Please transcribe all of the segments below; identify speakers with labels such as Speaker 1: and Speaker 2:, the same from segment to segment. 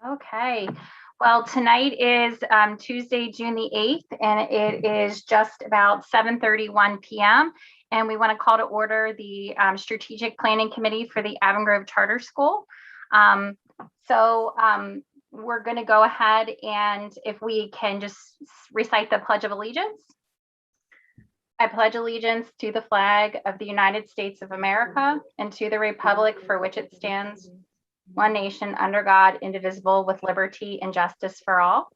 Speaker 1: Okay. Well, tonight is Tuesday, June the 8th, and it is just about 7:31 p.m. And we want to call to order the Strategic Planning Committee for the Avon Grove Charter School. We're going to go ahead and if we can just recite the Pledge of Allegiance. I pledge allegiance to the flag of the United States of America and to the republic for which it stands, one nation under God, indivisible, with liberty and justice for all.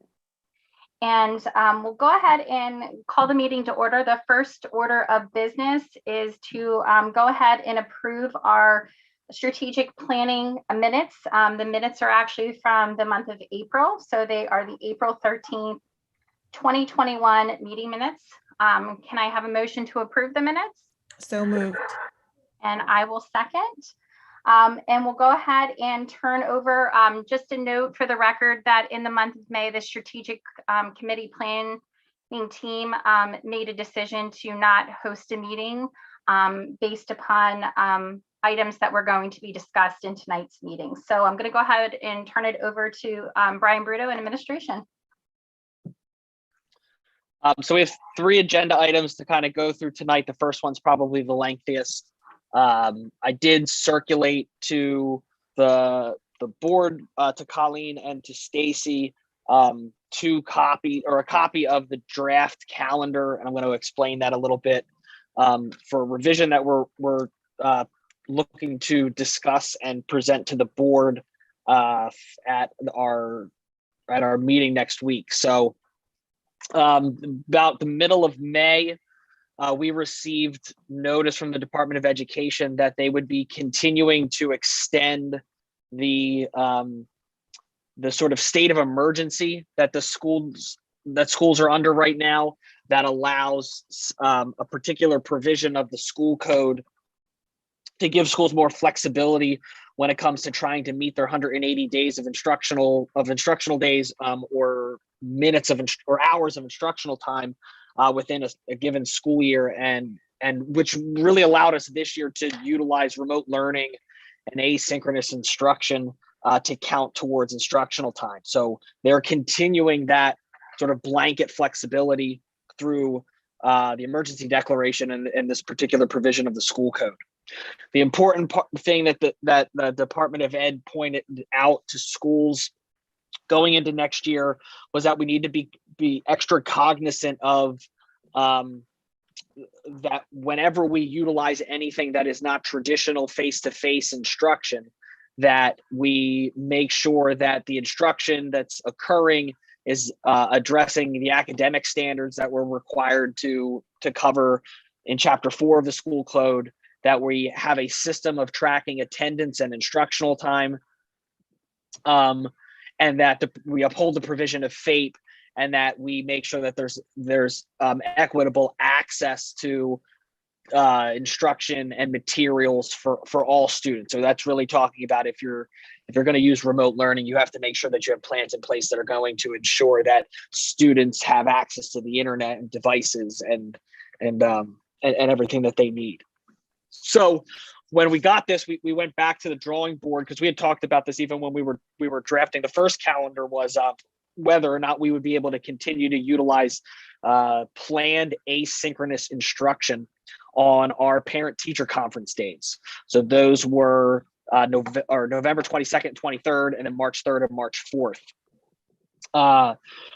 Speaker 1: And we'll go ahead and call the meeting to order. The first order of business is to go ahead and approve our strategic planning minutes. The minutes are actually from the month of April. So they are the April 13th, 2021 meeting minutes. Can I have a motion to approve the minutes?
Speaker 2: So moved.
Speaker 1: And I will second. And we'll go ahead and turn over just a note for the record that in the month of May, the strategic committee planning team made a decision to not host a meeting based upon items that were going to be discussed in tonight's meeting. So I'm going to go ahead and turn it over to Brian Bruto in administration.
Speaker 3: So we have 3 agenda items to kind of go through tonight. The first one's probably the lengthiest. I did circulate to the board, to Colleen and to Stacy, a copy of the draft calendar, and I'm going to explain that a little bit for revision that we're looking to discuss and present to the board at our meeting next week. So about the middle of May, we received notice from the Department of Education that they would be continuing to extend the sort of state of emergency that schools are under right now, that allows a particular provision of the school code to give schools more flexibility when it comes to trying to meet their 180 days of instructional days or minutes or hours of instructional time within a given school year, and which really allowed us this year to utilize remote learning and asynchronous instruction to count towards instructional time. So they're continuing that sort of blanket flexibility through the emergency declaration and this particular provision of the school code. The important thing that the Department of Ed pointed out to schools going into next year was that we need to be extra cognizant of that whenever we utilize anything that is not traditional face-to-face instruction, that we make sure that the instruction that's occurring is addressing the academic standards that we're required to cover in Chapter 4 of the school code, that we have a system of tracking attendance and instructional time, and that we uphold the provision of FAPE, and that we make sure that there's equitable access to instruction and materials for all students. So that's really talking about if you're going to use remote learning, you have to make sure that you have plans in place that are going to ensure that students have access to the internet and devices and everything that they need. So when we got this, we went back to the drawing board, because we had talked about this even when we were drafting the first calendar, was whether or not we would be able to continue to utilize planned asynchronous instruction on our parent-teacher conference days. So those were November 22nd, 23rd, and then March 3rd and March 4th.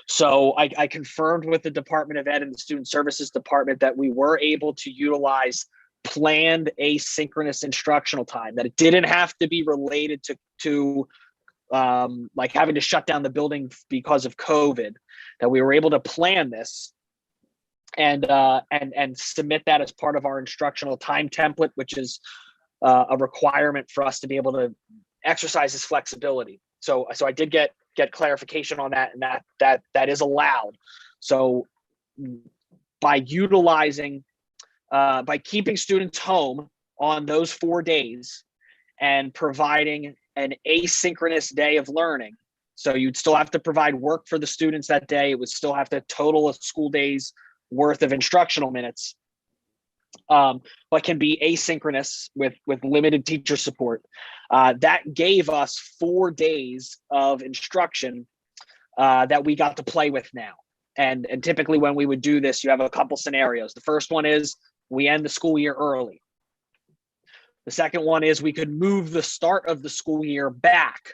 Speaker 3: So I confirmed with the Department of Ed and the Student Services Department that we were able to utilize planned asynchronous instructional time, that it didn't have to be related to like having to shut down the building because of COVID, that we were able to plan this and submit that as part of our instructional time template, which is a requirement for us to be able to exercise this flexibility. So I did get clarification on that, and that is allowed. So by keeping students home on those 4 days and providing an asynchronous day of learning, so you'd still have to provide work for the students that day. It would still have to total a school day's worth of instructional minutes. but can be asynchronous with limited teacher support. That gave us 4 days of instruction that we got to play with now. And typically when we would do this, you have a couple scenarios. The first one is we end the school year early. The second one is we could move the start of the school year back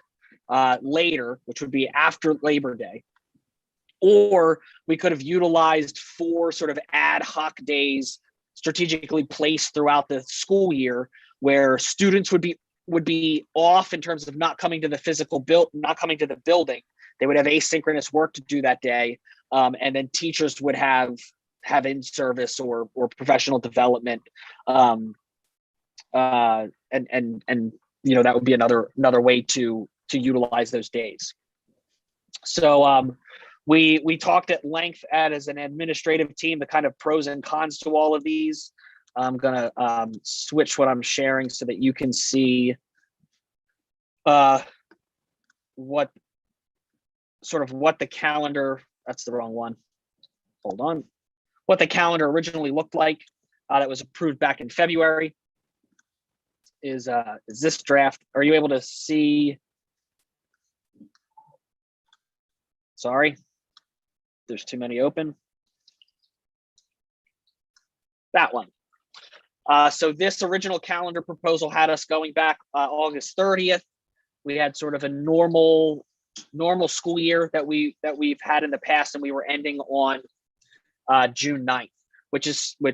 Speaker 3: later, which would be after Labor Day. Or we could have utilized 4 sort of ad hoc days strategically placed throughout the school year where students would be off in terms of not coming to the building. They would have asynchronous work to do that day. And then teachers would have in-service or professional development. And you know, that would be another way to utilize those days. So we talked at length as an administrative team, the kind of pros and cons to all of these. I'm gonna switch what I'm sharing so that you can see what the calendar, that's the wrong one. Hold on. What the calendar originally looked like that was approved back in February is this draft. Are you able to see? Sorry, there's too many open. That one. So this original calendar proposal had us going back August 30th. We had sort of a normal school year that we've had in the past, and we were ending on June 9th, which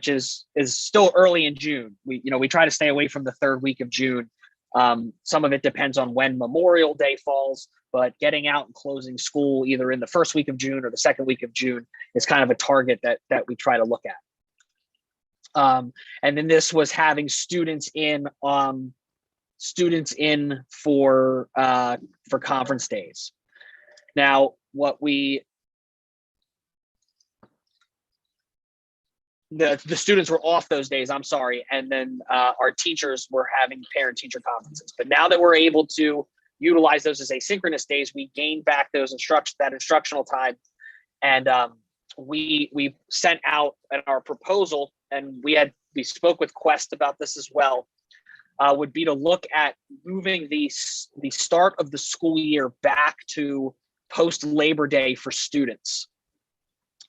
Speaker 3: is still early in June. We try to stay away from the 3rd week of June. Some of it depends on when Memorial Day falls, but getting out and closing school either in the 1st week of June or the 2nd week of June is kind of a target that we try to look at. And then this was having students in for conference days. Now, the students were off those days, I'm sorry, and then our teachers were having parent-teacher conferences. But now that we're able to utilize those as asynchronous days, we gained back that instructional time, and we sent out our proposal, and we spoke with Quest about this as well. Would be to look at moving the start of the school year back to post-Labor Day for students.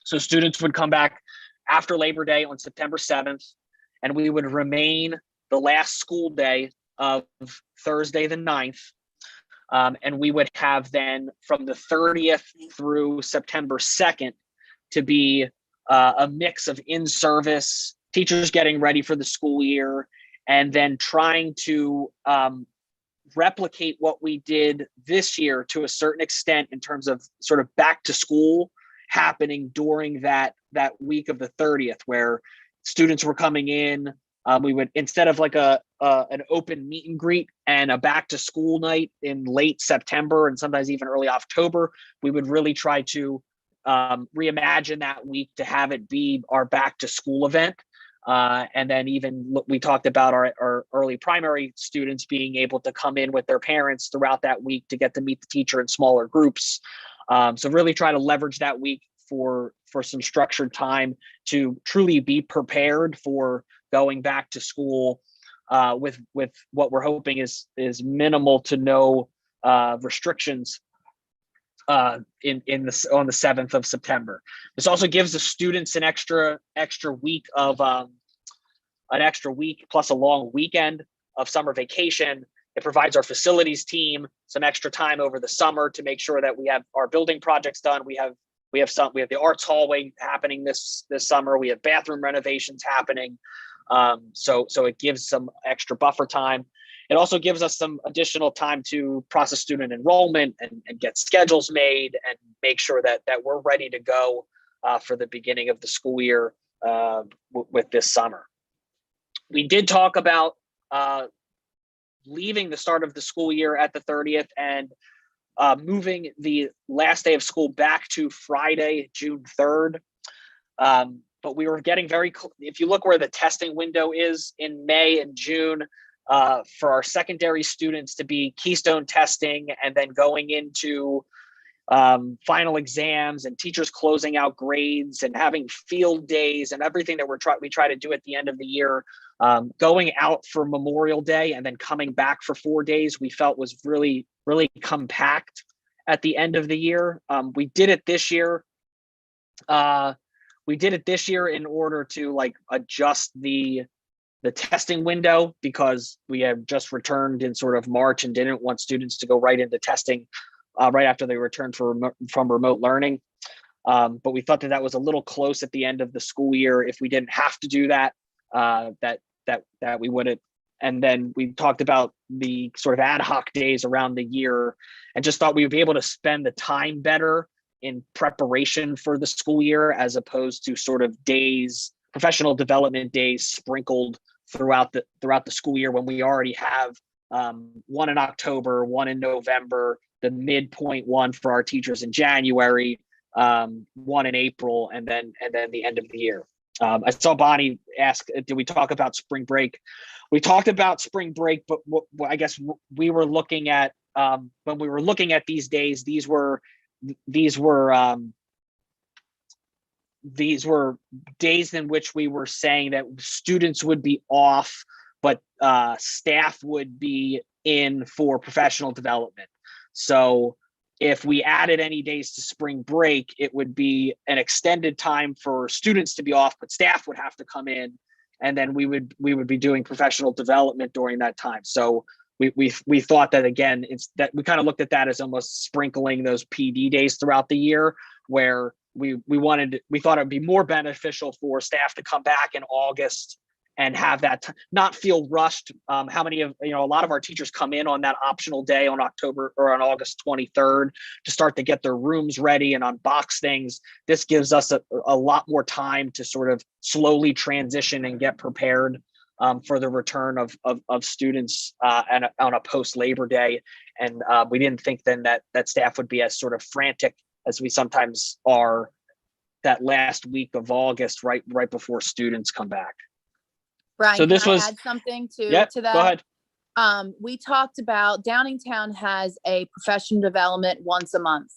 Speaker 3: So students would come back after Labor Day on September 7th, and we would remain the last school day of Thursday the 9th. And we would have then from the 30th through September 2nd to be a mix of in-service, teachers getting ready for the school year, and then trying to replicate what we did this year to a certain extent in terms of sort of back to school happening during that week of the 30th, where students were coming in. We would, instead of like an open meet and greet and a back to school night in late September and sometimes even early October, we would really try to reimagine that week to have it be our back to school event. And then even we talked about our early primary students being able to come in with their parents throughout that week to get to meet the teacher in smaller groups. So really try to leverage that week for some structured time to truly be prepared for going back to school with what we're hoping is minimal to no restrictions on the 7th of September. This also gives the students an extra week of an extra week plus a long weekend of summer vacation. It provides our facilities team some extra time over the summer to make sure that we have our building projects done. We have the arts hallway happening this summer. We have bathroom renovations happening. So it gives some extra buffer time. It also gives us some additional time to process student enrollment and get schedules made and make sure that we're ready to go for the beginning of the school year with this summer. We did talk about leaving the start of the school year at the 30th and moving the last day of school back to Friday, June 3rd. But we were getting if you look where the testing window is in May and June, for our secondary students to be keystone testing and then going into final exams and teachers closing out grades and having field days and everything that we try to do at the end of the year, going out for Memorial Day and then coming back for 4 days, we felt was really, really compact at the end of the year. We did it this year. In order to like adjust the testing window, because we have just returned in sort of March and didn't want students to go right into testing right after they returned from remote learning. But we thought that was a little close at the end of the school year. If we didn't have to do that, that we wouldn't. And then we talked about the sort of ad hoc days around the year and just thought we would be able to spend the time better in preparation for the school year, as opposed to sort of days, professional development days sprinkled throughout the school year, when we already have one in October, one in November, the midpoint one for our teachers in January, one in April, and then the end of the year. I saw Bonnie ask, did we talk about spring break? We talked about spring break, but I guess we were looking at, when we were looking at these days, these were days in which we were saying that students would be off, but staff would be in for professional development. So if we added any days to spring break, it would be an extended time for students to be off, but staff would have to come in, and then we would be doing professional development during that time. So we thought that, again, it's that we kind of looked at that as almost sprinkling those PD days throughout the year, where we thought it would be more beneficial for staff to come back in August and have that not feel rushed. A lot of our teachers come in on that optional day on October or on August 23rd to start to get their rooms ready and unbox things. This gives us a lot more time to sort of slowly transition and get prepared for the return of students and on a post-Labor Day. And we didn't think then that staff would be as sort of frantic as we sometimes are that last week of August, right before students come back.
Speaker 2: Brian,
Speaker 3: so this
Speaker 2: can I
Speaker 3: was
Speaker 2: add something to that?
Speaker 3: Go ahead.
Speaker 2: We talked about Downingtown has a professional development once a month.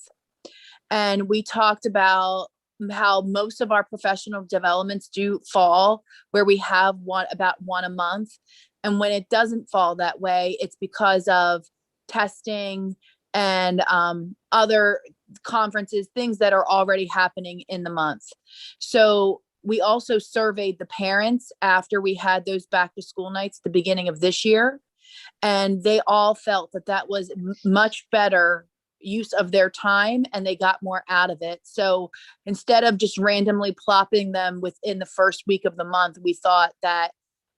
Speaker 2: And we talked about how most of our professional developments do fall where we have about one a month. And when it doesn't fall that way, it's because of testing and other conferences, things that are already happening in the month. So we also surveyed the parents after we had those back to school nights at the beginning of this year, and they all felt that was much better use of their time and they got more out of it. So instead of just randomly plopping them within the first week of the month, we thought that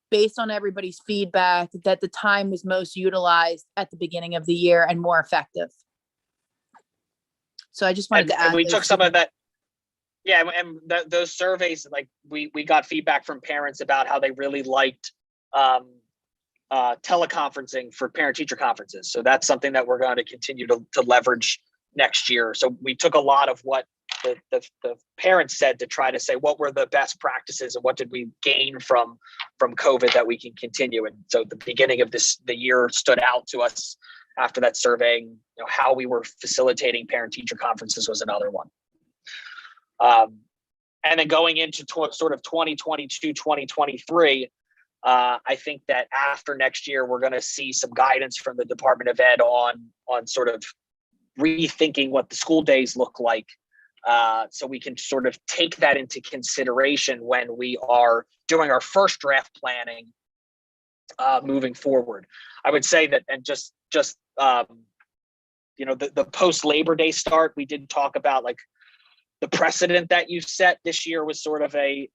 Speaker 2: based on everybody's feedback, that the time was most utilized at the beginning of the year and more effective. So I just wanted to add.
Speaker 3: And we took some of that. Yeah, and those surveys, like we got feedback from parents about how they really liked teleconferencing for parent-teacher conferences. So that's something that we're going to continue to leverage next year. So we took a lot of what the parents said to try to say what were the best practices and what did we gain from COVID that we can continue. And so the beginning of the year stood out to us after that surveying. How we were facilitating parent-teacher conferences was another one. And then going into sort of 2022, 2023, I think that after next year, we're going to see some guidance from the Department of Ed on sort of rethinking what the school days look like. So we can sort of take that into consideration when we are doing our first draft planning moving forward. I would say that, and just the post-Labor Day start, we did talk about like the precedent that you set this year was sort of an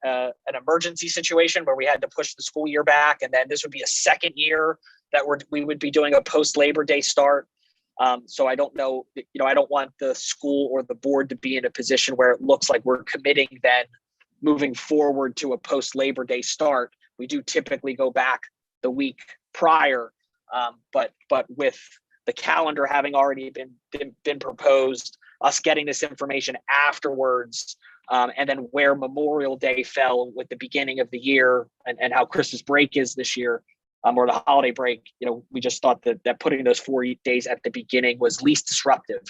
Speaker 3: emergency situation where we had to push the school year back. And then this would be a second year that we would be doing a post-Labor Day start. So I don't know, I don't want the school or the board to be in a position where it looks like we're committing then moving forward to a post-Labor Day start. We do typically go back the week prior, but with the calendar having already been proposed, us getting this information afterwards, and then where Memorial Day fell with the beginning of the year and how Christmas break is this year, or the holiday break, we just thought that putting those 4 days at the beginning was least disruptive.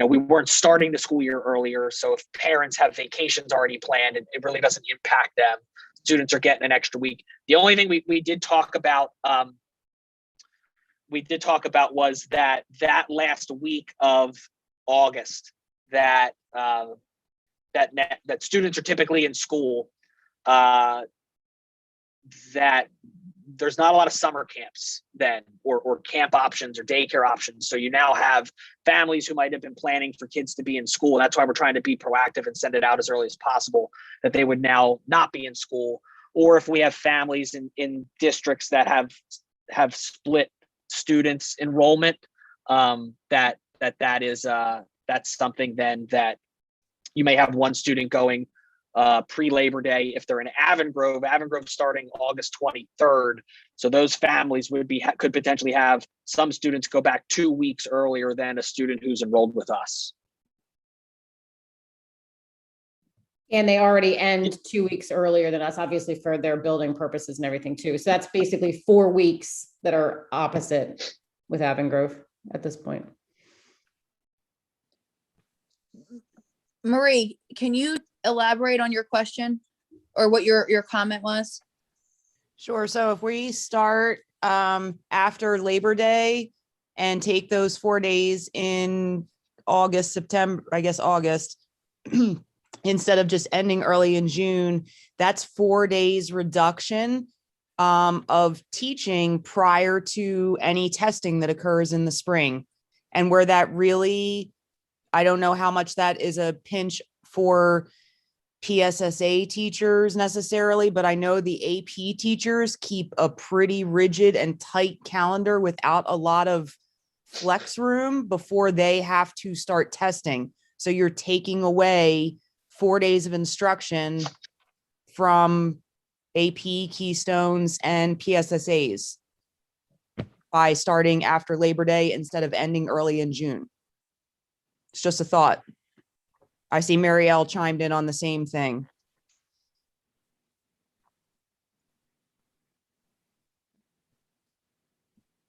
Speaker 3: we weren't starting the school year earlier. So if parents have vacations already planned, it really doesn't impact them. Students are getting an extra week. The only thing we did talk about, was that last week of August that students are typically in school, that there's not a lot of summer camps then, or camp options or daycare options. So you now have families who might have been planning for kids to be in school. That's why we're trying to be proactive and send it out as early as possible, that they would now not be in school. Or if we have families in districts that have split students enrollment, that's something then that you may have one student going pre-Labor Day. If they're in Avon Grove starting August 23rd. So those families could potentially have some students go back 2 weeks earlier than a student who's enrolled with us.
Speaker 4: And they already end 2 weeks earlier than us, obviously for their building purposes and everything too. So that's basically 4 weeks that are opposite with Avon Grove at this point.
Speaker 2: Marie, can you elaborate on your question or what your comment was?
Speaker 5: Sure. So if we start after Labor Day and take those 4 days in August, September, I guess August, instead of just ending early in June, that's 4 days reduction of teaching prior to any testing that occurs in the spring. And where that really, I don't know how much that is a pinch for PSSA teachers necessarily, but I know the AP teachers keep a pretty rigid and tight calendar without a lot of flex room before they have to start testing. So you're taking away 4 days of instruction from AP, Keystones, and PSSAs by starting after Labor Day instead of ending early in June. It's just a thought. I see Marielle chimed in on the same thing.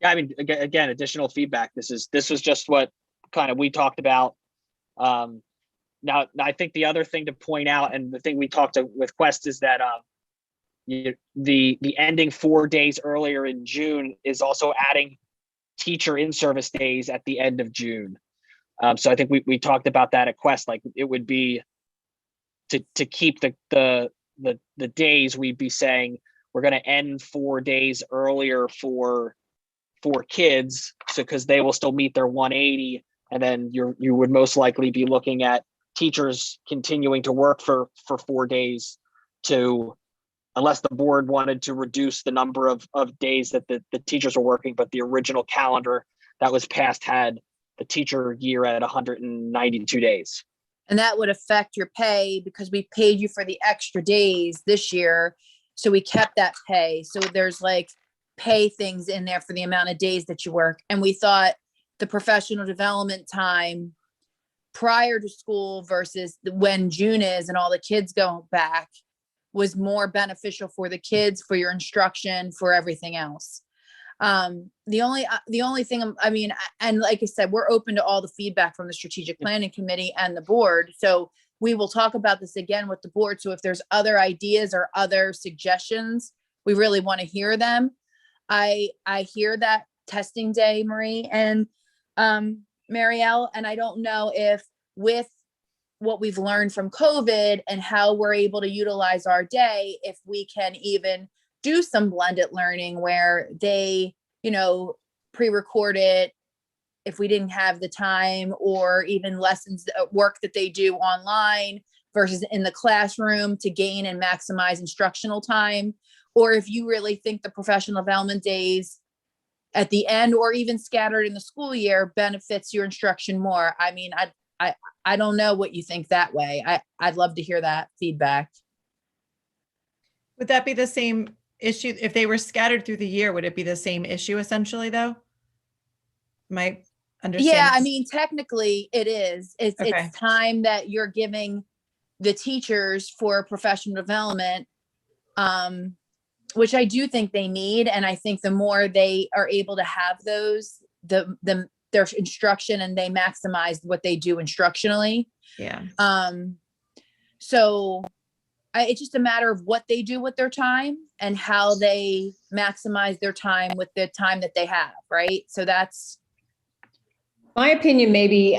Speaker 3: Yeah, I mean, again, additional feedback. This was just what kind of we talked about. Now, I think the other thing to point out, and the thing we talked with Quest, is that the ending 4 days earlier in June is also adding teacher in-service days at the end of June. So I think we talked about that at Quest. Like, it would be to keep the days, we'd be saying we're going to end 4 days earlier for kids, so because they will still meet their 180, and then you would most likely be looking at teachers continuing to work for 4 days, unless the board wanted to reduce the number of days that the teachers are working. But the original calendar that was passed had the teacher year at 192 days.
Speaker 2: And that would affect your pay because we paid you for the extra days this year. So we kept that pay. So there's like pay things in there for the amount of days that you work. And we thought the professional development time prior to school versus when June is and all the kids go back was more beneficial for the kids, for your instruction, for everything else. The only thing, I mean, and like I said, we're open to all the feedback from the strategic planning committee and the board. So we will talk about this again with the board. So if there's other ideas or other suggestions, we really want to hear them. I hear that testing day, Marie and Marielle, and I don't know if with what we've learned from COVID and how we're able to utilize our day, if we can even do some blended learning where they, pre-record it if we didn't have the time, or even lessons work that they do online versus in the classroom to gain and maximize instructional time. Or if you really think the professional development days at the end or even scattered in the school year benefits your instruction more. I mean, I don't know what you think that way. I'd love to hear that feedback.
Speaker 6: Would that be the same issue if they were scattered through the year? Would it be the same issue essentially though? My understanding.
Speaker 2: Yeah, I mean, technically it is. It's
Speaker 6: Okay.
Speaker 2: it's time that you're giving the teachers for professional development, which I do think they need. And I think the more they are able to have those, the their instruction and they maximize what they do instructionally.
Speaker 6: Yeah.
Speaker 2: So it's just a matter of what they do with their time and how they maximize their time with the time that they have, right? So that's
Speaker 4: My opinion, maybe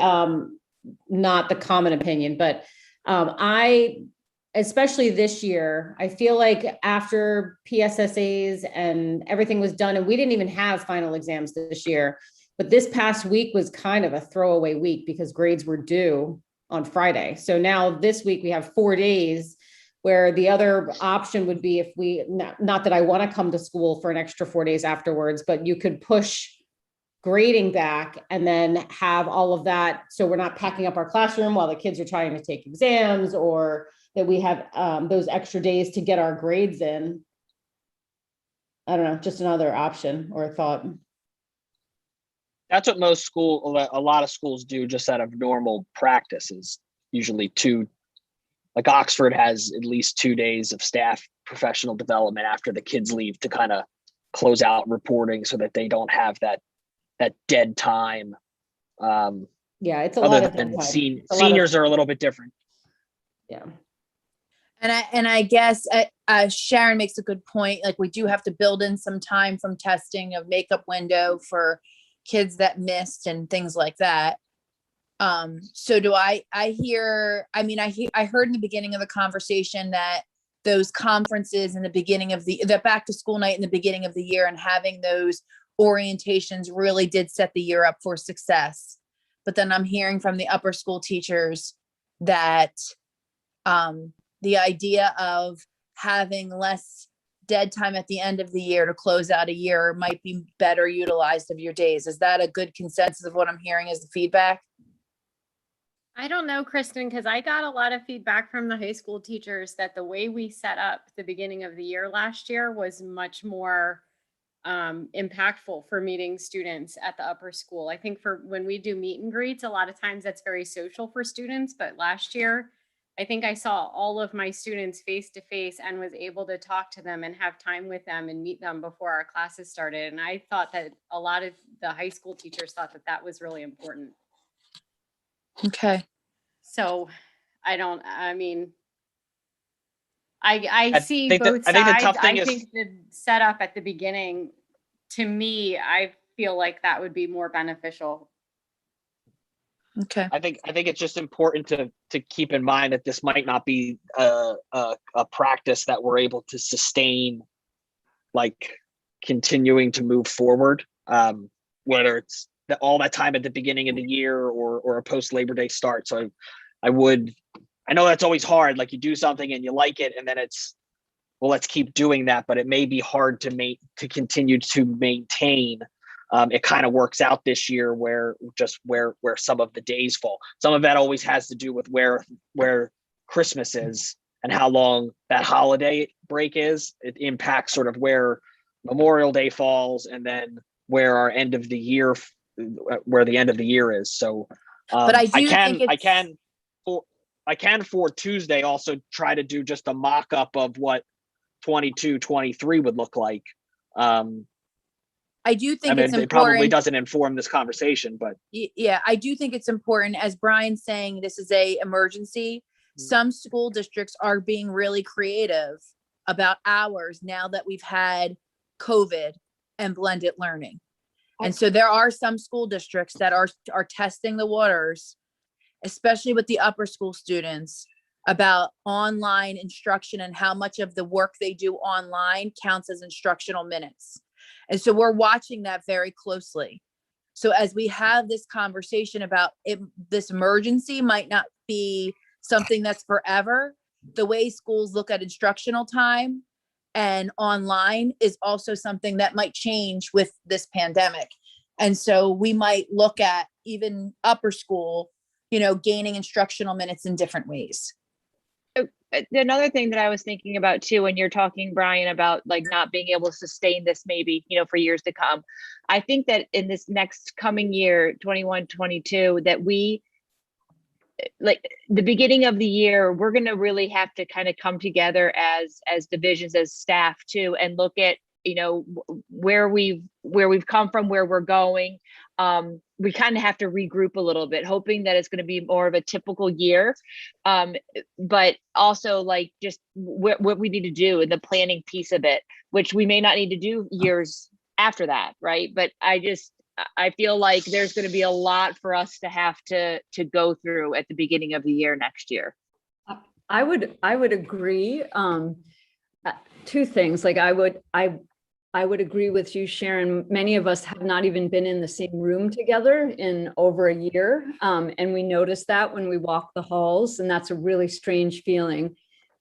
Speaker 4: not the common opinion, but especially this year, I feel like after PSSAs and everything was done, and we didn't even have final exams this year, but this past week was kind of a throwaway week because grades were due on Friday. So now this week we have 4 days, where the other option would be if we, not that I want to come to school for an extra 4 days afterwards, but you could push grading back and then have all of that. So we're not packing up our classroom while the kids are trying to take exams, or that we have those extra days to get our grades in. I don't know, just another option or a thought.
Speaker 3: That's what a lot of schools do just out of normal practice, is usually like Oxford has at least 2 days of staff professional development after the kids leave to kind of close out reporting so that they don't have that dead time.
Speaker 4: Yeah, it's a
Speaker 3: Other
Speaker 4: lot of
Speaker 3: than
Speaker 4: time.
Speaker 3: seniors are a little bit different.
Speaker 4: Yeah.
Speaker 2: And I guess Sharon makes a good point. Like, we do have to build in some time from testing of makeup window for kids that missed and things like that. So do I hear, I heard in the beginning of the conversation that those conferences in the beginning of the back to school night in the beginning of the year and having those orientations really did set the year up for success. But then I'm hearing from the upper school teachers that the idea of having less dead time at the end of the year to close out a year might be better utilized of your days. Is that a good consensus of what I'm hearing as the feedback?
Speaker 7: I don't know, Kristen, because I got a lot of feedback from the high school teachers that the way we set up the beginning of the year last year was much more impactful for meeting students at the upper school. I think for when we do meet and greets, a lot of times that's very social for students, but last year, I think I saw all of my students face to face and was able to talk to them and have time with them and meet them before our classes started. And I thought that a lot of the high school teachers thought that that was really important.
Speaker 2: Okay.
Speaker 7: So I see
Speaker 3: think
Speaker 7: both
Speaker 3: I think the
Speaker 7: sides.
Speaker 3: tough thing
Speaker 7: I
Speaker 3: is-
Speaker 7: think the setup at the beginning, to me, I feel like that would be more beneficial.
Speaker 2: Okay.
Speaker 3: I think it's just important to keep in mind that this might not be a practice that we're able to sustain, like continuing to move forward, whether it's all that time at the beginning of the year or a post Labor Day start. So I know that's always hard. Like, you do something and you like it, and then it's, well, let's keep doing that. But it may be hard to continue to maintain. It kind of works out this year where some of the days fall. Some of that always has to do with where Christmas is and how long that holiday break is. It impacts sort of where Memorial Day falls and then where our end of the year, where the end of the year is. So,
Speaker 2: But I do think
Speaker 3: I can for Tuesday also try to do just a mock-up of what 22-23 would look like.
Speaker 2: I do think it's
Speaker 3: it probably
Speaker 2: important.
Speaker 3: doesn't inform this conversation, but
Speaker 2: Yeah, I do think it's important. As Brian's saying, this is a emergency. Some school districts are being really creative about hours now that we've had COVID and blended learning. And so there are some school districts that are testing the waters, especially with the upper school students, about online instruction and how much of the work they do online counts as instructional minutes. And so we're watching that very closely. So as we have this conversation about it, this emergency might not be something that's forever. The way schools look at instructional time and online is also something that might change with this pandemic. And so we might look at even upper school, gaining instructional minutes in different ways.
Speaker 8: Another thing that I was thinking about too, when you're talking, Brian, about like not being able to sustain this maybe, for years to come. I think that in this next coming year, 21, 22, that we, like the beginning of the year, we're going to really have to kind of come together as divisions, as staff too, and look at you know, where we've come from, where we're going. We kind of have to regroup a little bit, hoping that it's going to be more of a typical year. But also like just what we need to do in the planning piece of it, which we may not need to do years after that. Right. But I feel like there's going to be a lot for us to have to go through at the beginning of the year next year.
Speaker 9: I would agree. Two things, like I would agree with you, Sharon. Many of us have not even been in the same room together in over a year. And we notice that when we walk the halls, and that's a really strange feeling.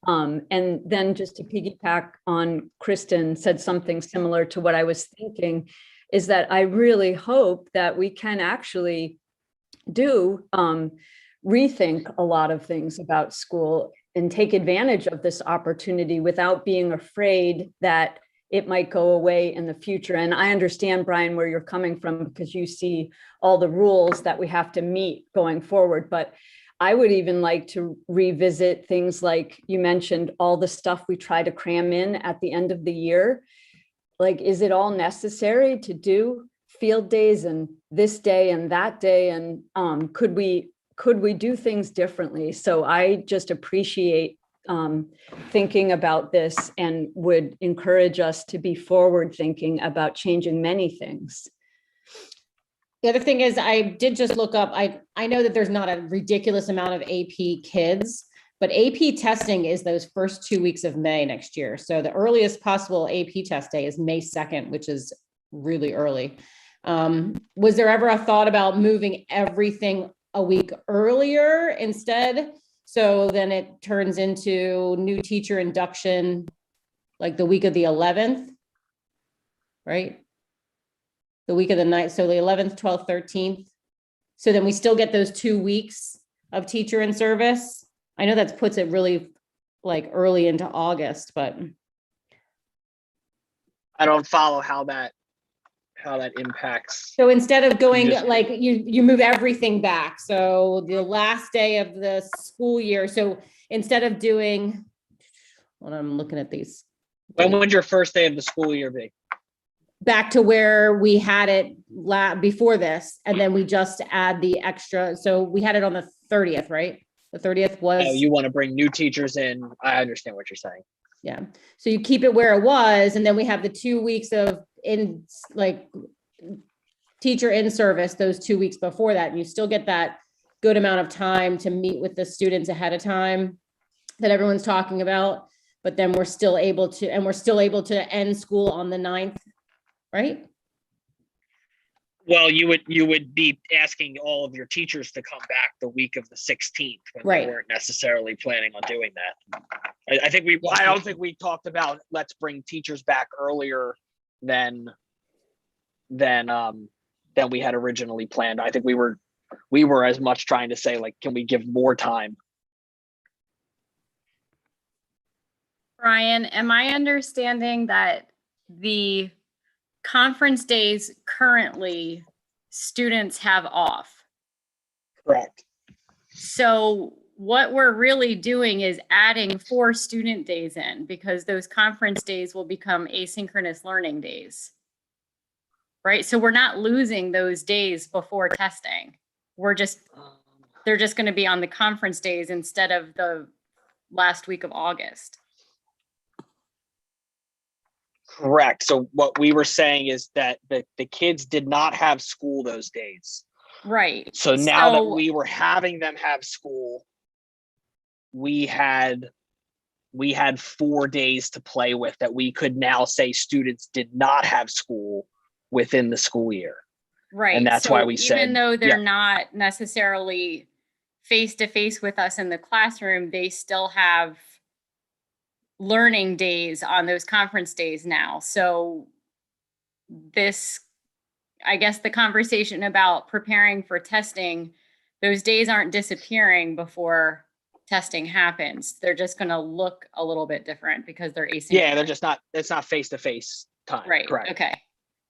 Speaker 9: And then just to piggyback on Kristen said something similar to what I was thinking, is that I really hope that we can actually do rethink a lot of things about school and take advantage of this opportunity without being afraid that it might go away in the future. And I understand, Brian, where you're coming from, because you see all the rules that we have to meet going forward. But I would even like to revisit things like you mentioned, all the stuff we try to cram in at the end of the year. Like, is it all necessary to do field days and this day and that day? And could we do things differently? So I just appreciate thinking about this and would encourage us to be forward thinking about changing many things.
Speaker 4: The other thing is, I did just look up, I know that there's not a ridiculous amount of AP kids, but AP testing is those first 2 weeks of May next year. So the earliest possible AP test day is May 2nd, which is really early. Was there ever a thought about moving everything a week earlier instead? So then it turns into new teacher induction, like the week of the 11th, right? The week of the 9th, so the 11th, 12th, 13th. So then we still get those 2 weeks of teacher in service. I know that puts it really like early into August, but.
Speaker 3: I don't follow how that impacts.
Speaker 4: So instead of going,
Speaker 3: just-
Speaker 4: like, you move everything back. So the last day of the school year. So instead of doing, well, I'm looking at these.
Speaker 3: When would your first day of the school year be?
Speaker 4: Back to where we had it before this, and then we just add the extra. So we had it on the 30th, right? The 30th was.
Speaker 3: Oh, you want to bring new teachers in. I understand what you're saying.
Speaker 4: Yeah. So you keep it where it was, and then we have the 2 weeks of teacher in service, those 2 weeks before that, and you still get that good amount of time to meet with the students ahead of time that everyone's talking about. But then we're still able to end school on the 9th, right?
Speaker 3: Well, you would be asking all of your teachers to come back the week of the 16th when
Speaker 4: Right.
Speaker 3: they weren't necessarily planning on doing that. I don't think we talked about let's bring teachers back earlier than we had originally planned. I think we were as much trying to say, like, can we give more time?
Speaker 7: Brian, am I understanding that the conference days currently students have off?
Speaker 3: Correct.
Speaker 7: So what we're really doing is adding 4 student days in, because those conference days will become asynchronous learning days. Right? So we're not losing those days before testing. They're just going to be on the conference days instead of the last week of August.
Speaker 3: Correct. So what we were saying is that the kids did not have school those days.
Speaker 7: Right.
Speaker 3: So now that we were having them have school, we had 4 days to play with that we could now say students did not have school within the school year.
Speaker 7: Right.
Speaker 3: And that's why we said,
Speaker 7: even though they're not necessarily face to face with us in the classroom, they still have learning days on those conference days now. So this, I guess the conversation about preparing for testing, those days aren't disappearing before testing happens. They're just going to look a little bit different because they're asynchronous.
Speaker 3: Yeah, they're just not, it's not face-to-face time.
Speaker 7: Right.
Speaker 3: Correct.
Speaker 7: Okay.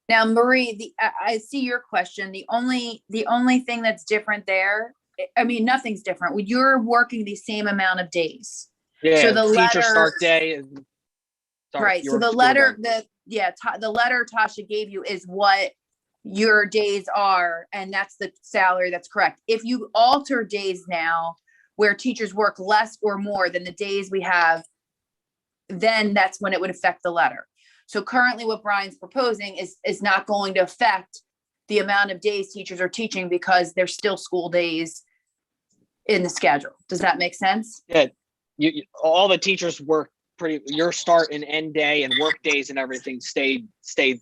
Speaker 2: Now, Marie, I see your question. The only thing that's different there, I mean, nothing's different. You're working the same amount of days.
Speaker 3: Yeah,
Speaker 2: So the
Speaker 3: teacher
Speaker 2: letter-
Speaker 3: start day. Sorry,
Speaker 2: Right.
Speaker 3: you
Speaker 2: So
Speaker 3: were-
Speaker 2: the
Speaker 3: you were
Speaker 2: letter,
Speaker 3: done.
Speaker 2: the letter Tasha gave you is what your days are, and that's the salary that's correct. If you alter days now where teachers work less or more than the days we have, then that's when it would affect the letter. So currently what Brian's proposing is not going to affect the amount of days teachers are teaching because there's still school days in the schedule. Does that make sense?
Speaker 3: Yeah, all the teachers work your start and end day and work days and everything stayed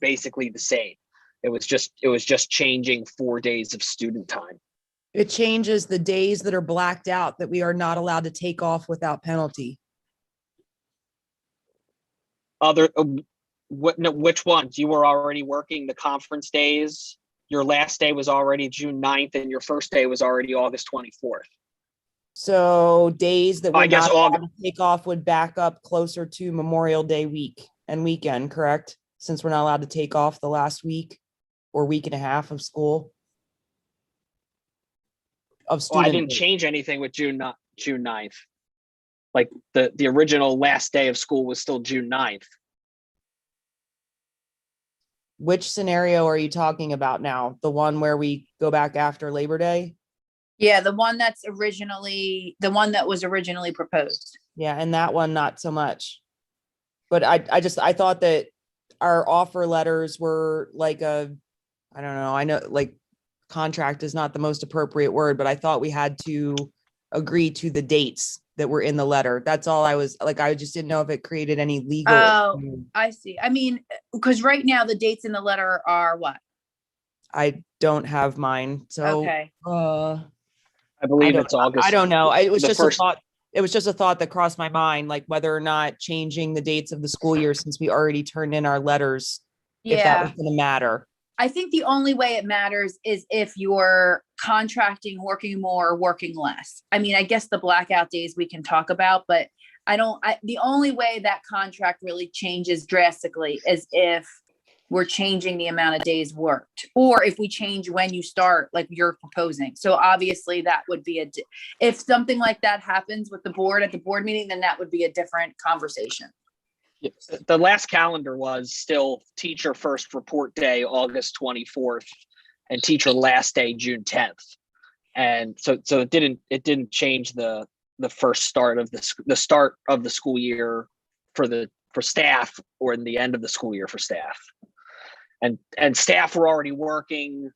Speaker 3: basically the same. It was just changing 4 days of student time.
Speaker 5: It changes the days that are blacked out that we are not allowed to take off without penalty.
Speaker 3: Which ones? You were already working the conference days. Your last day was already June 9th and your first day was already August 24th.
Speaker 5: So days that
Speaker 3: I
Speaker 5: we're
Speaker 3: guess
Speaker 5: not allowed to take off would back up closer to Memorial Day week and weekend, correct? Since we're not allowed to take off the last week or week and a half of school.
Speaker 3: Well, I didn't change anything with June 9th. Like the original last day of school was still June 9th.
Speaker 5: Which scenario are you talking about now? The one where we go back after Labor Day?
Speaker 2: Yeah, the one that was originally proposed.
Speaker 5: Yeah, and that one, not so much. But I thought that our offer letters were like I don't know, I know like contract is not the most appropriate word, but I thought we had to agree to the dates that were in the letter. That's all I was like, I just didn't know if it created any legal.
Speaker 2: Oh, I see. I mean, because right now the dates in the letter are what?
Speaker 5: I don't have mine. So,
Speaker 2: Okay.
Speaker 3: I believe it's August.
Speaker 5: I don't know. It was just
Speaker 3: a
Speaker 5: thought. It was just a thought that crossed my mind, like whether or not changing the dates of the school year since we already turned in our letters, if that was going to matter.
Speaker 2: I think the only way it matters is if you're contracting, working more, or working less. I mean, I guess the blackout days we can talk about, but the only way that contract really changes drastically is if we're changing the amount of days worked, or if we change when you start, like you're proposing. So obviously that would be if something like that happens with the board at the board meeting, then that would be a different conversation.
Speaker 3: The last calendar was still teacher first report day, August 24th, and teacher last day, June 10th. And so it didn't change the first start of the start of the school year for staff, or in the end of the school year for staff. And staff were already working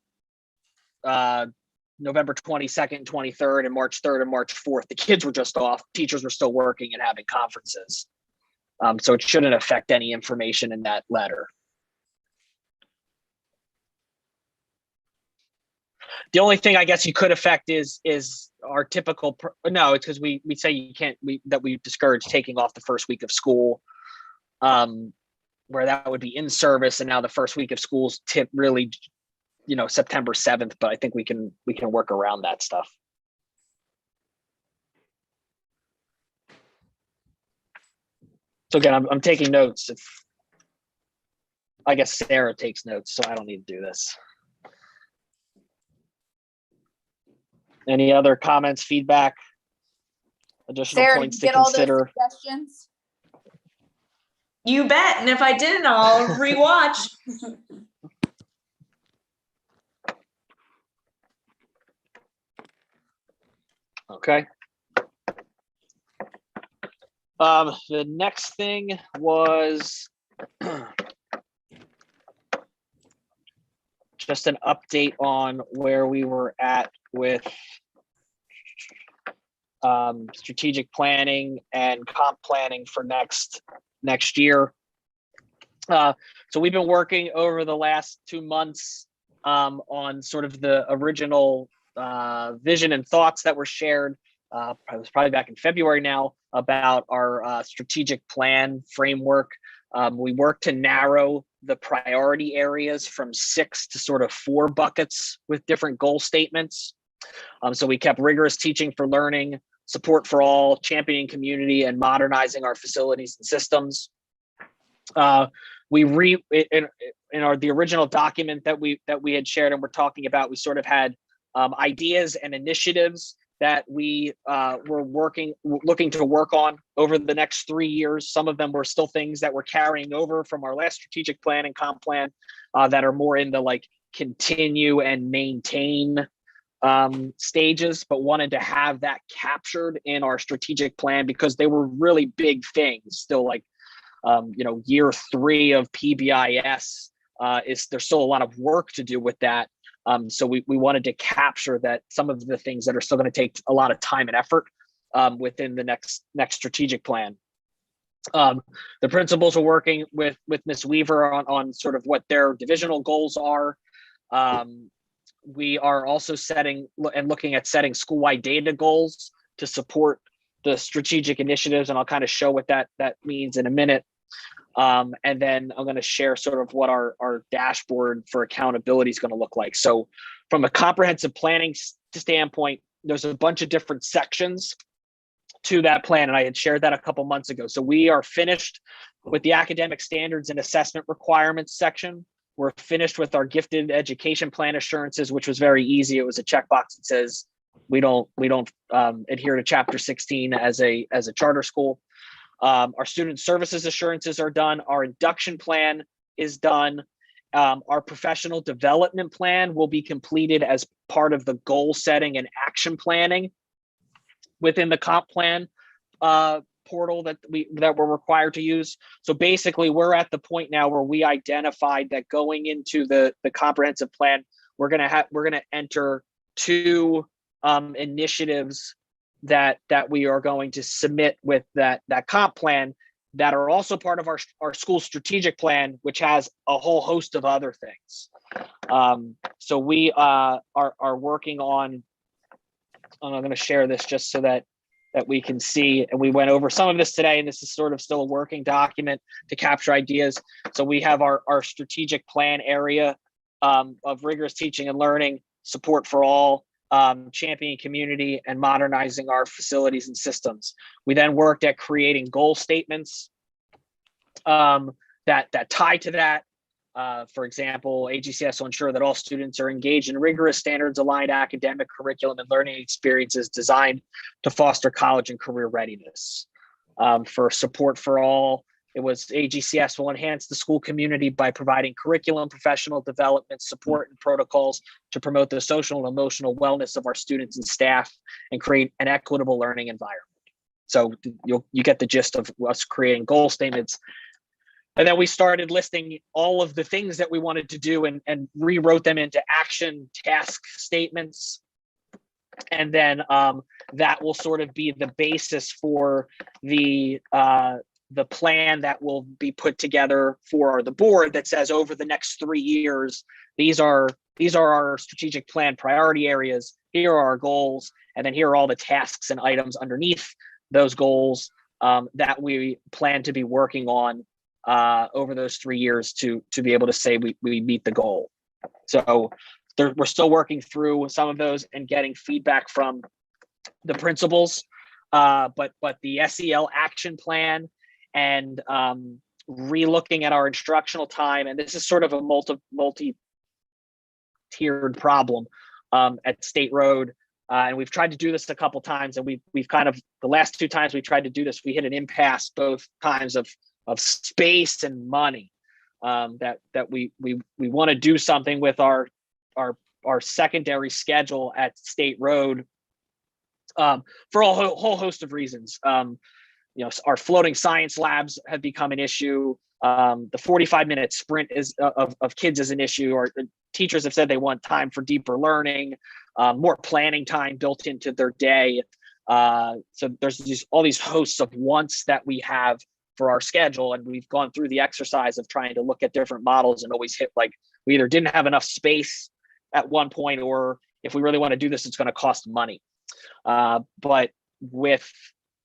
Speaker 3: November 22nd, 23rd, and March 3rd and March 4th. The kids were just off. Teachers were still working and having conferences. So it shouldn't affect any information in that letter. The only thing I guess you could affect is our typical, no, it's because we say you can't, that we discourage taking off the first week of school, where that would be in service. And now the first week of school's tip really, September 7th, but I think we can work around that stuff. So again, I'm taking notes. I guess Sarah takes notes, so I don't need to do this. Any other comments, feedback, additional
Speaker 2: Sarah,
Speaker 3: points
Speaker 2: did you
Speaker 3: to
Speaker 2: get all those
Speaker 3: consider?
Speaker 2: suggestions?
Speaker 10: You bet. And if I didn't, I'll rewatch.
Speaker 3: Okay. The next thing was just an update on where we were at with strategic planning and comp planning for next year. So we've been working over the last 2 months on sort of the original vision and thoughts that were shared. It was probably back in February now, about our strategic plan framework. We worked to narrow the priority areas from 6 to sort of 4 buckets with different goal statements. So we kept rigorous teaching for learning, support for all, championing community, and modernizing our facilities and systems. We the original document that we had shared and we're talking about, we sort of had ideas and initiatives that we were looking to work on over the next 3 years. Some of them were still things that we're carrying over from our last strategic plan and comp plan that are more in the like continue and maintain stages, but wanted to have that captured in our strategic plan because they were really big things. Still, like year 3 of PBIS there's still a lot of work to do with that. So we wanted to capture that some of the things that are still going to take a lot of time and effort within the next strategic plan. The principals are working with Ms. Weaver on sort of what their divisional goals are. We are also looking at setting school-wide data goals to support the strategic initiatives, and I'll kind of show what that means in a minute. And then I'm going to share sort of what our dashboard for accountability is going to look like. So from a comprehensive planning standpoint, there's a bunch of different sections to that plan, and I had shared that a couple months ago. So we are finished with the academic standards and assessment requirements section. We're finished with our gifted education plan assurances, which was very easy. It was a checkbox that says we don't adhere to Chapter 16 as a charter school. Our student services assurances are done. Our induction plan is done. Our professional development plan will be completed as part of the goal setting and action planning within the comp plan portal that we're required to use. So basically, we're at the point now where we identified that going into the comprehensive plan, we're gonna enter 2 initiatives that we are going to submit with that comp plan that are also part of our school strategic plan, which has a whole host of other things. So we are working on, and I'm going to share this just so that we can see, and we went over some of this today, and this is sort of still a working document to capture ideas. So we have our strategic plan area of rigorous teaching and learning, support for all, championing community, and modernizing our facilities and systems. We then worked at creating goal statements that tie to that. For example, AGCS will ensure that all students are engaged in rigorous standards-aligned academic curriculum and learning experiences designed to foster college and career readiness. For support for all, it was AGCS will enhance the school community by providing curriculum, professional development, support, and protocols to promote the social and emotional wellness of our students and staff and create an equitable learning environment. So you get the gist of us creating goal statements. And then we started listing all of the things that we wanted to do and rewrote them into action task statements. And then that will sort of be the basis for the plan that will be put together for the board that says over the next 3 years, these are our strategic plan priority areas. Here are our goals. And then here are all the tasks and items underneath those goals that we plan to be working on over those 3 years to be able to say we meet the goal. So we're still working through some of those and getting feedback from the principals, but the SEL action plan and re-looking at our instructional time, and this is sort of a multi-tiered problem at State Road. And we've tried to do this a couple times, and we've kind of, the last 2 times we tried to do this, we hit an impasse both times of space and money. That we want to do something with our secondary schedule at State Road for a whole host of reasons. Our floating science labs have become an issue. The 45-minute sprint of kids is an issue, or teachers have said they want time for deeper learning, more planning time built into their day. So there's all these hosts of wants that we have for our schedule, and we've gone through the exercise of trying to look at different models and always hit, like, we either didn't have enough space at one point, or if we really want to do this, it's going to cost money. But with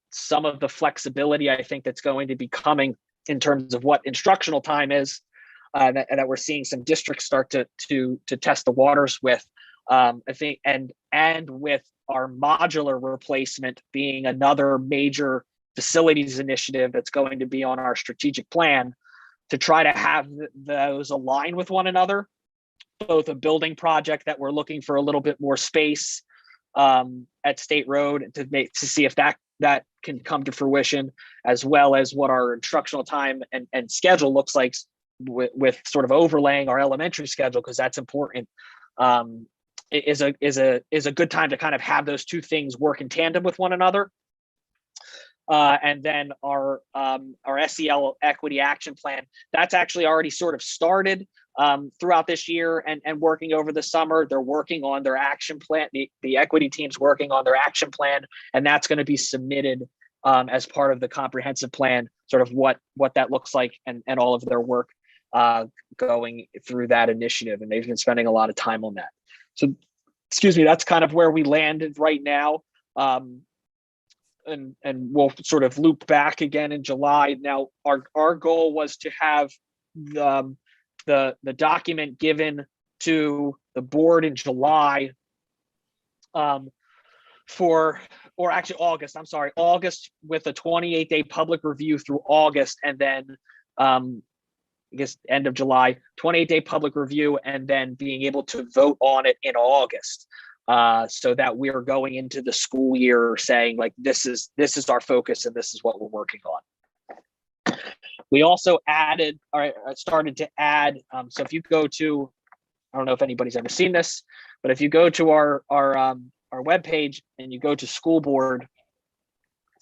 Speaker 3: some of the flexibility, I think that's going to be coming in terms of what instructional time is, that we're seeing some districts start to test the waters with, I think, and with our modular replacement being another major facilities initiative that's going to be on our strategic plan, to try to have those align with one another, both a building project that we're looking for a little bit more space at State Road to see if that can come to fruition, as well as what our instructional time and schedule looks like with sort of overlaying our elementary schedule, because that's important. Is a good time to kind of have those two things work in tandem with one another. And then our SEL equity action plan, that's actually already sort of started throughout this year and working over the summer. They're working on their action plan. The equity team's working on their action plan, and that's going to be submitted as part of the comprehensive plan, sort of what that looks like, and all of their work going through that initiative. And they've been spending a lot of time on that. So, excuse me, that's kind of where we landed right now. And we'll sort of loop back again in July. Now, our goal was to have the document given to the board in July or actually August, I'm sorry, August, with a 28-day public review through August, and then I guess end of July, 28-day public review, and then being able to vote on it in August. So that we're going into the school year saying, like, this is our focus and this is what we're working on. We also started to add, so if you go to, I don't know if anybody's ever seen this, but if you go to our webpage and you go to school board,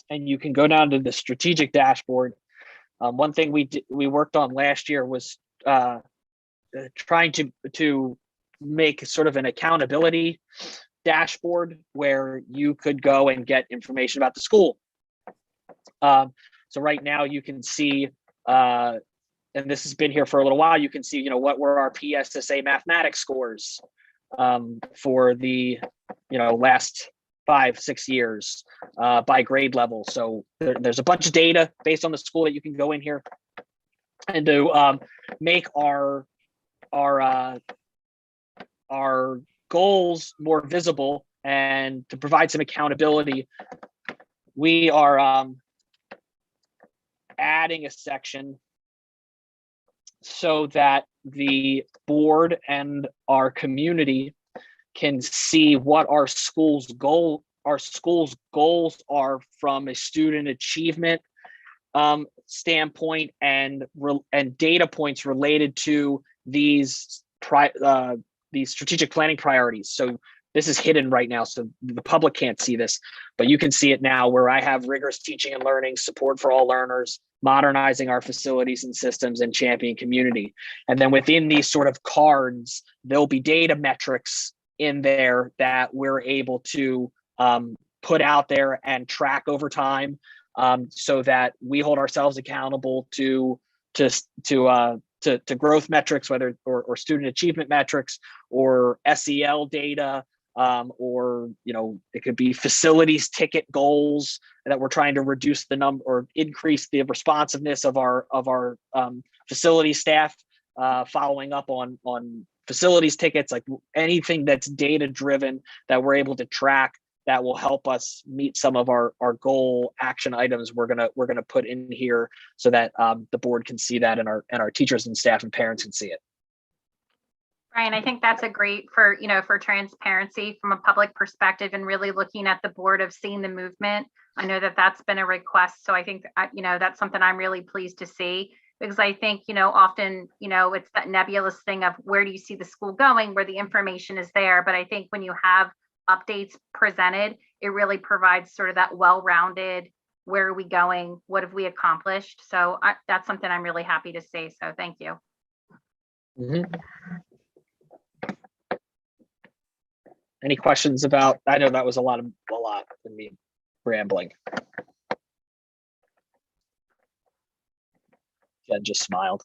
Speaker 3: and you can go down to the strategic dashboard. One thing we worked on last year was trying to make sort of an accountability dashboard where you could go and get information about the school. So right now you can see, and this has been here for a little while, you can see, what were our PSSA mathematics scores for the, last 5-6 years by grade level. So there's a bunch of data based on the school that you can go in here and to make our goals more visible and to provide some accountability. We are adding a section so that the board and our community can see what our school's goals are from a student achievement standpoint and data points related to these strategic planning priorities. So this is hidden right now, so the public can't see this, but you can see it now, where I have rigorous teaching and learning, support for all learners, modernizing our facilities and systems, and champion community. And then within these sort of cards, there'll be data metrics in there that we're able to put out there and track over time, so that we hold ourselves accountable to growth metrics, whether or student achievement metrics, or SEL data, or it could be facilities ticket goals that we're trying to reduce the number or increase the responsiveness of our facility staff, following up on facilities tickets, like anything that's data driven that we're able to track that will help us meet some of our goal action items. We're gonna put in here so that the board can see that, and our teachers and staff and parents can see it.
Speaker 1: Brian, I think that's a great for transparency from a public perspective, and really looking at the board of seeing the movement. I know that that's been a request. So I think, that's something I'm really pleased to see, because I think, often, it's that nebulous thing of where do you see the school going, where the information is there. But I think when you have updates presented, it really provides sort of that well-rounded, where are we going? What have we accomplished? So that's something I'm really happy to see. So thank you.
Speaker 3: Mm-hmm. Any questions about, I know that was a lot in me rambling. Jen just smiled.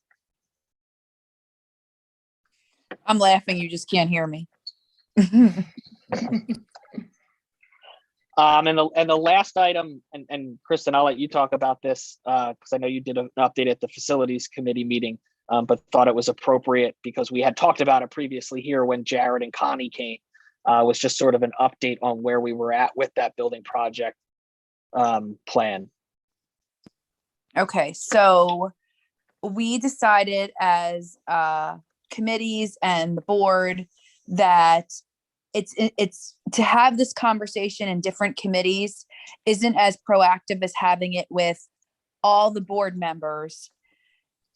Speaker 2: I'm laughing. You just can't hear me.
Speaker 3: And the last item, and Kristen, I'll let you talk about this because I know you did an update at the facilities committee meeting, but thought it was appropriate because we had talked about it previously here when Jared and Connie came. Was just sort of an update on where we were at with that building project plan.
Speaker 2: Okay, so we decided as committees and the board that it's to have this conversation in different committees isn't as proactive as having it with all the board members,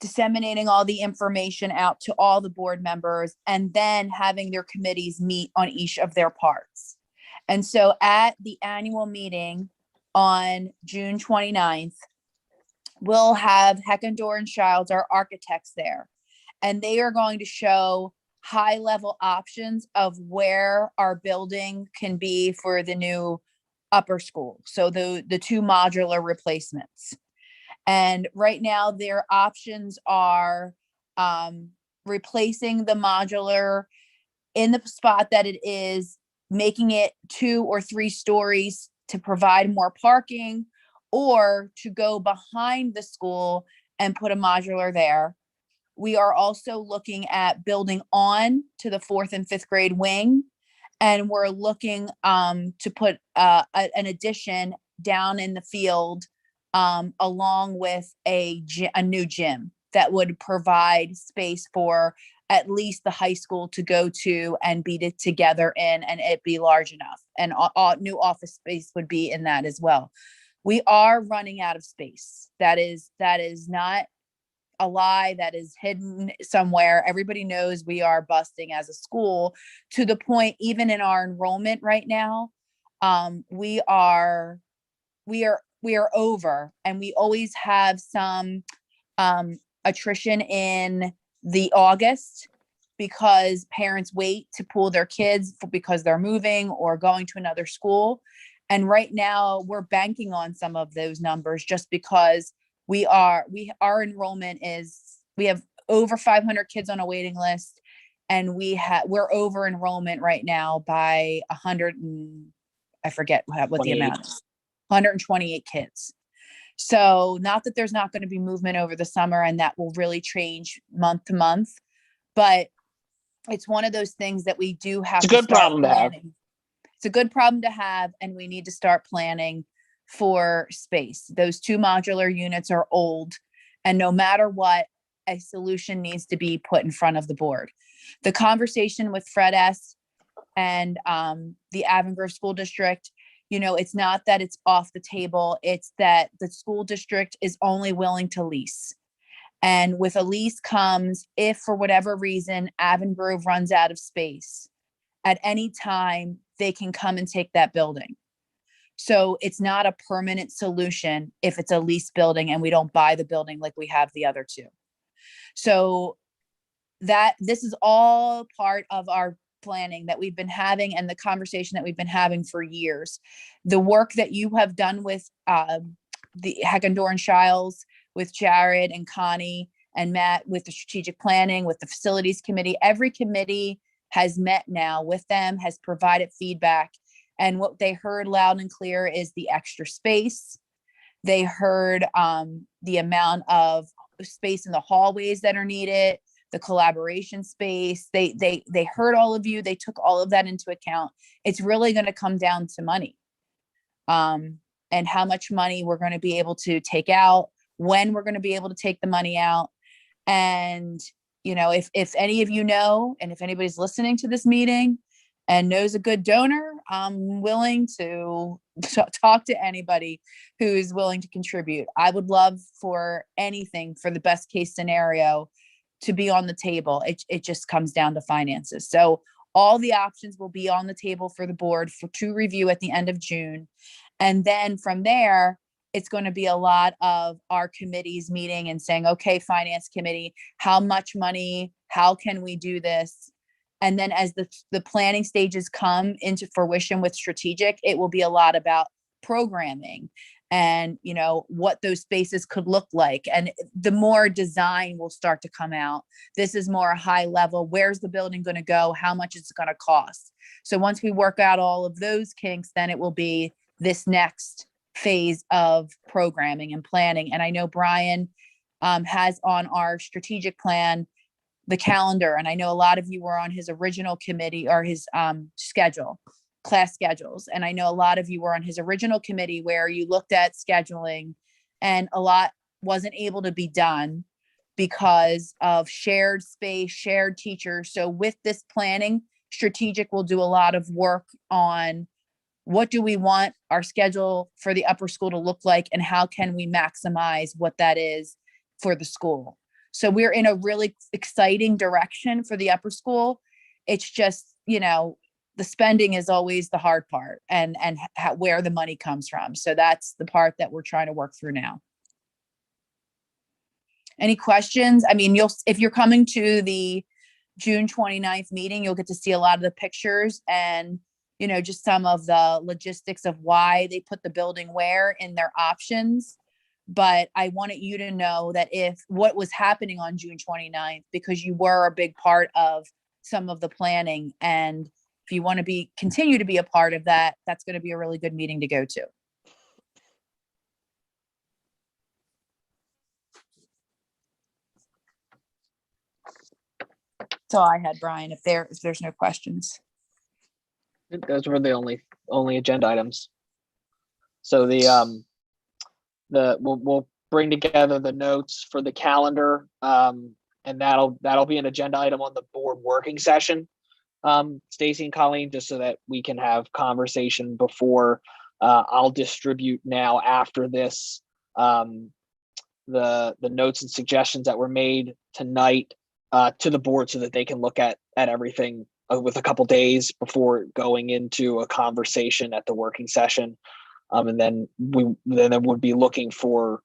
Speaker 2: disseminating all the information out to all the board members, and then having their committees meet on each of their parts. And so at the annual meeting on June 29th, we'll have Heckendorf and Childs, our architects, there. And they are going to show high level options of where our building can be for the new upper school. So the two modular replacements. And right now their options are replacing the modular in the spot that it is, making it 2 or 3 stories to provide more parking, or to go behind the school and put a modular there. We are also looking at building on to the 4th and 5th grade wing. And we're looking to put an addition down in the field along with a new gym that would provide space for at least the high school to go to and be together in, and it be large enough. And new office space would be in that as well. We are running out of space. That is not a lie, that is hidden somewhere. Everybody knows we are busting as a school, to the point, even in our enrollment right now, we are over, and we always have some attrition in the August because parents wait to pull their kids because they're moving or going to another school. And right now we're banking on some of those numbers just because our enrollment we have over 500 kids on a waiting list, and we're over enrollment right now by 100 and I forget what the amount is, 128 kids. So not that there's not going to be movement over the summer, and that will really change month to month, but it's one of those things that we do have
Speaker 3: It's a
Speaker 2: to
Speaker 3: good
Speaker 2: start
Speaker 3: problem to have.
Speaker 2: planning. It's a good problem to have, and we need to start planning for space. Those 2 modular units are old, and no matter what, a solution needs to be put in front of the board. The conversation with Fred S. and the Avon Grove School District, it's not that it's off the table, it's that the school district is only willing to lease. And with a lease comes, if for whatever reason Avon Grove runs out of space, at any time they can come and take that building. So it's not a permanent solution if it's a lease building and we don't buy the building like we have the other 2. So this is all part of our planning that we've been having, and the conversation that we've been having for years. The work that you have done with the Heckendorf and Childs, with Jared and Connie and Matt, with the strategic planning, with the facilities committee, every committee has met now with them, has provided feedback. And what they heard loud and clear is the extra space. They heard the amount of space in the hallways that are needed, the collaboration space. They heard all of you. They took all of that into account. It's really going to come down to money, and how much money we're going to be able to take out, when we're going to be able to take the money out. And, if any of you know, and if anybody's listening to this meeting and knows a good donor, I'm willing to talk to anybody who is willing to contribute. I would love for anything, for the best case scenario, to be on the table. It just comes down to finances. So all the options will be on the table for the board to review at the end of June. And then from there, it's going to be a lot of our committees meeting and saying, okay, finance committee, how much money, how can we do this? And then as the planning stages come into fruition with strategic, it will be a lot about programming and, what those spaces could look like. And the more design will start to come out. This is more high level. Where's the building going to go? How much is it going to cost? So once we work out all of those kinks, then it will be this next phase of programming and planning. And I know Brian has on our strategic plan the calendar, and I know a lot of you were on his original committee or his class schedules, and I know a lot of you were on his original committee where you looked at scheduling, and a lot wasn't able to be done because of shared space, shared teachers. So with this planning, strategic will do a lot of work on what do we want our schedule for the upper school to look like, and how can we maximize what that is for the school. So we're in a really exciting direction for the upper school. It's just, the spending is always the hard part, and where the money comes from. So that's the part that we're trying to work through now. Any questions? I mean, if you're coming to the June 29th meeting, you'll get to see a lot of the pictures and, just some of the logistics of why they put the building where in their options. But I wanted you to know that if what was happening on June 29th, because you were a big part of some of the planning, and if you want to continue to be a part of that, that's going to be a really good meeting to go to. That's all I had, Brian, if there's no questions.
Speaker 3: Those were the only agenda items. So we'll bring together the notes for the calendar, and that'll be an agenda item on the board working session. Stacy and Colleen, just so that we can have conversation before I'll distribute now after this the notes and suggestions that were made tonight to the board, so that they can look at everything with a couple days before going into a conversation at the working session. And then would be looking for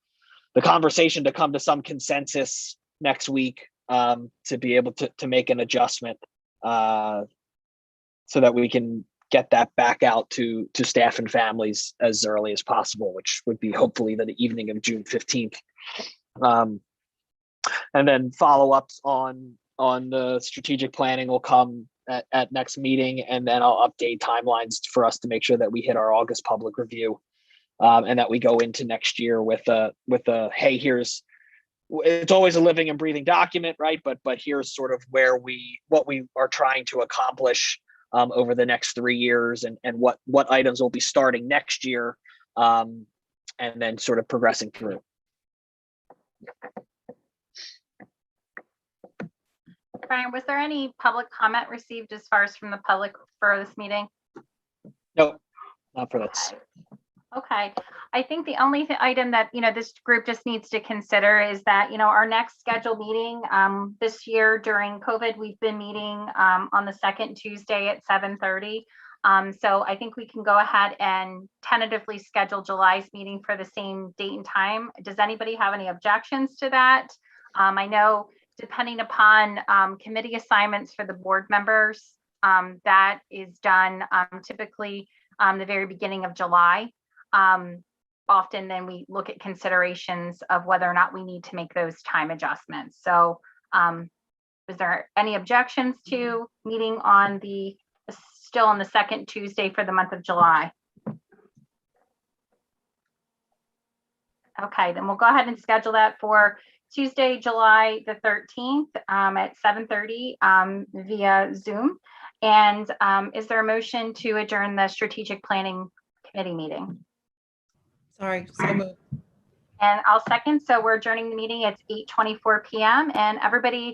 Speaker 3: the conversation to come to some consensus next week to be able to make an adjustment so that we can get that back out to staff and families as early as possible, which would be hopefully the evening of June 15th. And then follow-ups on the strategic planning will come at next meeting, and then I'll update timelines for us to make sure that we hit our August public review, and that we go into next year with a hey, it's always a living and breathing document, right? But here's sort of what we are trying to accomplish over the next 3 years, and what items will be starting next year, and then sort of progressing through.
Speaker 1: Brian, was there any public comment received as far as from the public for this meeting?
Speaker 3: No, not for this.
Speaker 1: Okay. I think the only item that, this group just needs to consider is that, our next scheduled meeting this year during COVID, we've been meeting on the second Tuesday at 7:30. So I think we can go ahead and tentatively schedule July's meeting for the same date and time. Does anybody have any objections to that? I know depending upon committee assignments for the board members, that is done typically the very beginning of July. Often then we look at considerations of whether or not we need to make those time adjustments. So is there any objections to meeting still on the second Tuesday for the month of July? Okay, then we'll go ahead and schedule that for Tuesday, July the 13th at 7:30 via Zoom. And is there a motion to adjourn the strategic planning committee meeting?
Speaker 6: Sorry, so moved.
Speaker 1: And I'll second. So we're adjourning the meeting. It's 8:24 p.m. and everybody